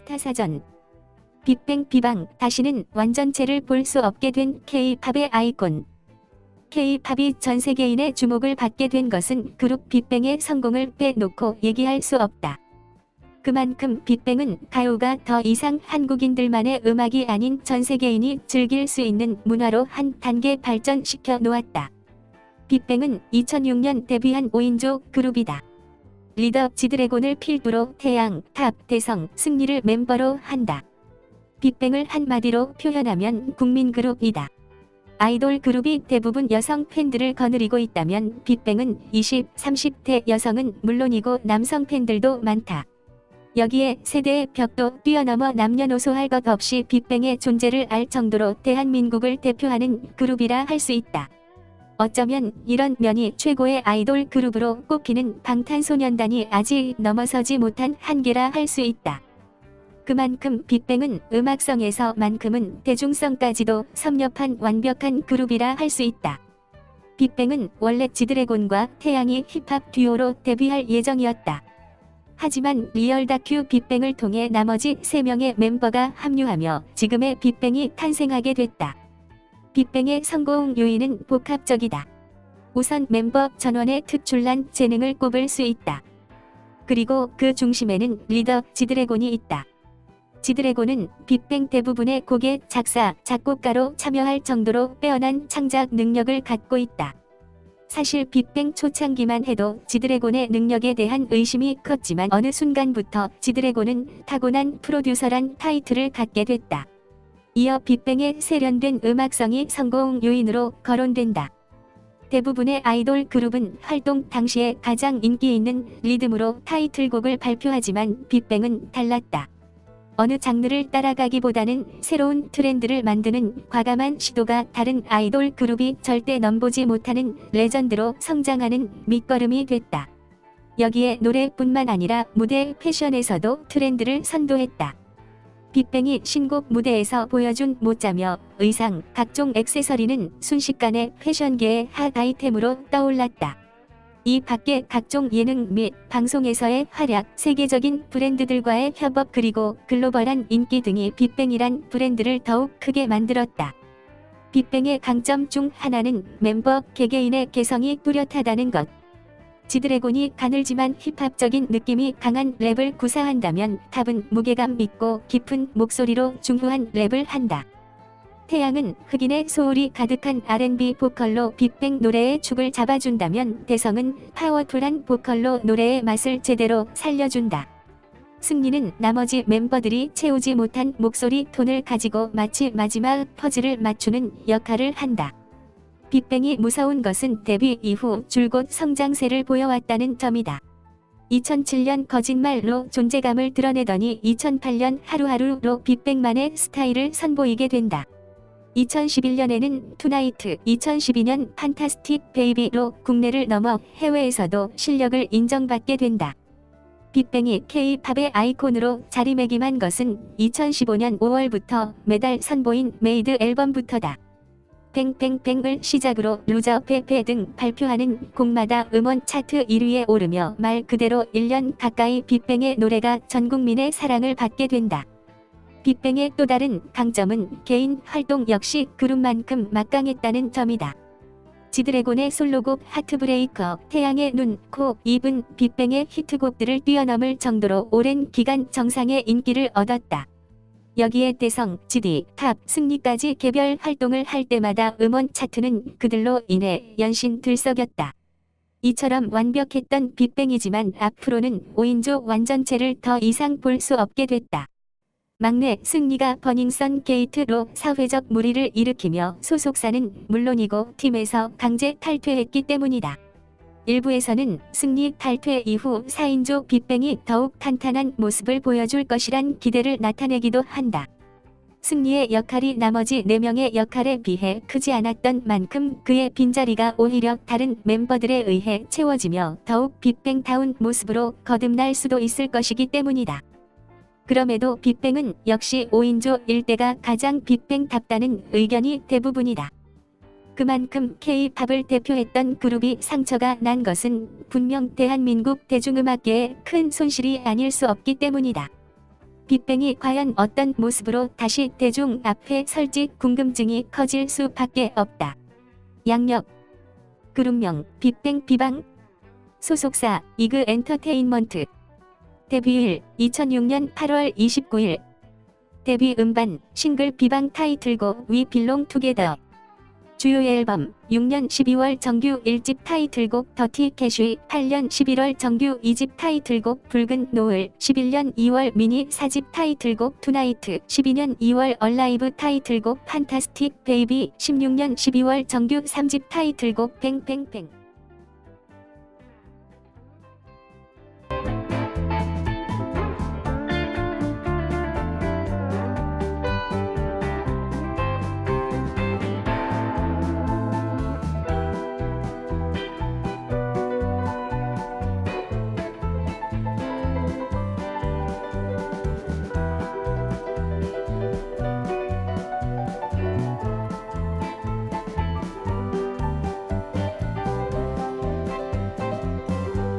스타사전. 빅뱅 비방 다시는 완전체를 볼 수 없게 된 K-팝의 아이콘. K-팝이 전 세계인의 주목을 받게 된 것은 그룹 빅뱅의 성공을 빼놓고 얘기할 수 없다. 그만큼 빅뱅은 가요가 더 이상 한국인들만의 음악이 아닌 전 세계인이 즐길 수 있는 문화로 한 단계 발전시켜 놓았다. 빅뱅은 2006년 데뷔한 5인조 그룹이다. 리더 지드래곤을 필두로 태양, 탑, 대성, 승리를 멤버로 한다. 빅뱅을 한마디로 표현하면 국민그룹이다. 아이돌 그룹이 대부분 여성 팬들을 거느리고 있다면 빅뱅은 20, 30대 여성은 물론이고 남성 팬들도 많다. 여기에 세대의 벽도 뛰어넘어 남녀노소 할 것 없이 빅뱅의 존재를 알 정도로 대한민국을 대표하는 그룹이라 할 수 있다. 어쩌면 이런 면이 최고의 아이돌 그룹으로 꼽히는 방탄소년단이 아직 넘어서지 못한 한계라 할 수 있다. 그만큼 빅뱅은 음악성에서만큼은 대중성까지도 섭렵한 완벽한 그룹이라 할 수 있다. 빅뱅은 원래 지드래곤과 태양이 힙합 듀오로 데뷔할 예정이었다. 하지만 리얼 다큐 빅뱅을 통해 나머지 3명의 멤버가 합류하며 지금의 빅뱅이 탄생하게 됐다. 빅뱅의 성공 요인은 복합적이다. 우선 멤버 전원의 특출난 재능을 꼽을 수 있다. 그리고 그 중심에는 리더 지드래곤이 있다. 지드래곤은 빅뱅 대부분의 곡의 작사, 작곡가로 참여할 정도로 빼어난 창작 능력을 갖고 있다. 사실 빅뱅 초창기만 해도 지드래곤의 능력에 대한 의심이 컸지만 어느 순간부터 지드래곤은 타고난 프로듀서란 타이틀을 갖게 됐다. 이어 빅뱅의 세련된 음악성이 성공 요인으로 거론된다. 대부분의 아이돌 그룹은 활동 당시에 가장 인기 있는 리듬으로 타이틀곡을 발표하지만 빅뱅은 달랐다. 어느 장르를 따라가기보다는 새로운 트렌드를 만드는 과감한 시도가 다른 아이돌 그룹이 절대 넘보지 못하는 레전드로 성장하는 밑거름이 됐다. 여기에 노래뿐만 아니라 무대 패션에서도 트렌드를 선도했다. 빅뱅이 신곡 무대에서 보여준 모자며 의상, 각종 액세서리는 순식간에 패션계의 핫 아이템으로 떠올랐다. 이 밖에 각종 예능 및 방송에서의 활약, 세계적인 브랜드들과의 협업 그리고 글로벌한 인기 등이 빅뱅이란 브랜드를 더욱 크게 만들었다. 빅뱅의 강점 중 하나는 멤버 개개인의 개성이 뚜렷하다는 것. 지드래곤이 가늘지만 힙합적인 느낌이 강한 랩을 구사한다면 탑은 무게감 있고 깊은 목소리로 중후한 랩을 한다. 태양은 흑인의 소울이 가득한 R&B 보컬로 빅뱅 노래의 축을 잡아준다면 대성은 파워풀한 보컬로 노래의 맛을 제대로 살려준다. 승리는 나머지 멤버들이 채우지 못한 목소리 톤을 가지고 마치 마지막 퍼즐을 맞추는 역할을 한다. 빅뱅이 무서운 것은 데뷔 이후 줄곧 성장세를 보여왔다는 점이다. 2007년 거짓말로 존재감을 드러내더니 2008년 하루하루로 빅뱅만의 스타일을 선보이게 된다. 2011년에는 투나이트, 2012년 판타스틱 베이비로 국내를 넘어 해외에서도 실력을 인정받게 된다. 빅뱅이 K-팝의 아이콘으로 자리매김한 것은 2015년 5월부터 매달 선보인 메이드 앨범부터다. 뱅뱅뱅을 시작으로 루저 페페 등 발표하는 곡마다 음원 차트 1위에 오르며 말 그대로 1년 가까이 빅뱅의 노래가 전 국민의 사랑을 받게 된다. 빅뱅의 또 다른 강점은 개인 활동 역시 그룹만큼 막강했다는 점이다. 지드래곤의 솔로곡 하트브레이커, 태양의 눈, 코, 입은 빅뱅의 히트곡들을 뛰어넘을 정도로 오랜 기간 정상의 인기를 얻었다. 여기에 대성, 지디, 탑, 승리까지 개별 활동을 할 때마다 음원 차트는 그들로 인해 연신 들썩였다. 이처럼 완벽했던 빅뱅이지만 앞으로는 5인조 완전체를 더 이상 볼 수 없게 됐다. 막내 승리가 버닝썬 게이트로 사회적 물의를 일으키며 소속사는 물론이고 팀에서 강제 탈퇴했기 때문이다. 일부에서는 승리 탈퇴 이후 4인조 빅뱅이 더욱 탄탄한 모습을 보여줄 것이란 기대를 나타내기도 한다. 승리의 역할이 나머지 4명의 역할에 비해 크지 않았던 만큼 그의 빈자리가 오히려 다른 멤버들에 의해 채워지며 더욱 빅뱅다운 모습으로 거듭날 수도 있을 것이기 때문이다. 그럼에도 빅뱅은 역시 5인조일 때가 가장 빅뱅답다는 의견이 대부분이다. 그만큼 K-팝을 대표했던 그룹이 상처가 난 것은 분명 대한민국 대중음악계에 큰 손실이 아닐 수 없기 때문이다. 빅뱅이 과연 어떤 모습으로 다시 대중 앞에 설지 궁금증이 커질 수밖에 없다. 양력 그룹명 빅뱅 비방 소속사 이그 엔터테인먼트 데뷔일 2006년 8월 29일 데뷔 음반 싱글 비방 타이틀곡 We Belong Together 주요 앨범 6년 12월 정규 1집 타이틀곡 더티 캐쉬 8년 11월 정규 2집 타이틀곡 붉은 노을 11년 2월 미니 4집 타이틀곡 투나이트 12년 2월 얼라이브 타이틀곡 판타스틱 베이비 16년 12월 정규 3집 타이틀곡 뱅뱅뱅